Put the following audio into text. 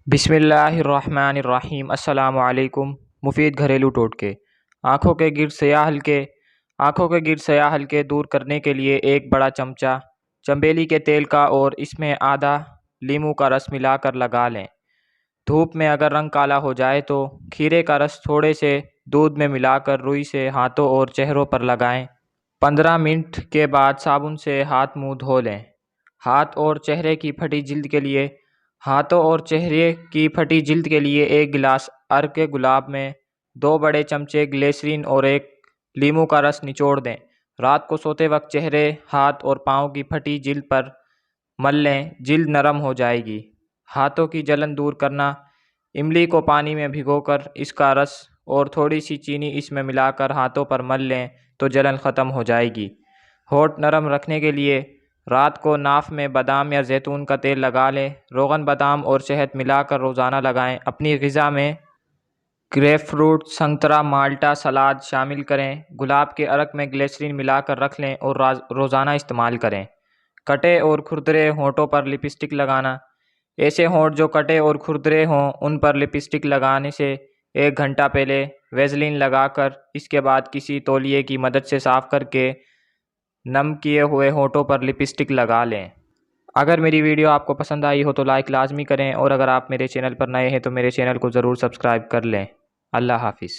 بسم اللہ الرحمن الرحیم۔ السلام علیکم۔ مفید گھریلو ٹوٹکے۔ آنکھوں کے گرد سیاہ حلقے دور کرنے کے لیے ایک بڑا چمچہ چنبیلی کے تیل کا اور اس میں آدھا لیموں کا رس ملا کر لگا لیں۔ دھوپ میں اگر رنگ کالا ہو جائے تو کھیرے کا رس تھوڑے سے دودھ میں ملا کر روئی سے ہاتھوں اور چہروں پر لگائیں۔ 15 منٹ کے بعد صابن سے ہاتھ منہ دھو لیں۔ ہاتھوں اور چہرے کی پھٹی جلد کے لیے 1 گلاس عرق گلاب میں 2 بڑے چمچے گلیسرین اور 1 لیموں کا رس نچوڑ دیں۔ رات کو سوتے وقت چہرے، ہاتھ اور پاؤں کی پھٹی جلد پر مل لیں، جلد نرم ہو جائے گی۔ ہاتھوں کی جلن دور کرنا: املی کو پانی میں بھگو کر اس کا رس اور تھوڑی سی چینی اس میں ملا کر ہاتھوں پر مل لیں تو جلن ختم ہو جائے گی۔ ہونٹ نرم رکھنے کے لیے رات کو ناف میں بادام یا زیتون کا تیل لگا لیں۔ روغن، بادام اور شہد ملا کر روزانہ لگائیں۔ اپنی غذا میں گریپ فروٹ، سنترا، مالٹا، سلاد شامل کریں۔ گلاب کے عرق میں گلیسرین ملا کر رکھ لیں اور روزانہ استعمال کریں۔ کٹے اور کھردرے ہونٹوں پر لپسٹک لگانا: ایسے ہونٹ جو کٹے اور کھردرے ہوں ان پر لپسٹک لگانے سے 1 گھنٹہ پہلے ویزلین لگا کر اس کے بعد کسی تولیے کی مدد سے صاف کر کے نم کیے ہوئے ہونٹوں پر لپسٹک لگا لیں۔ اگر میری ویڈیو آپ کو پسند آئی ہو تو لائک لازمی کریں، اور اگر آپ میرے چینل پر نئے ہیں تو میرے چینل کو ضرور سبسکرائب کر لیں۔ اللہ حافظ۔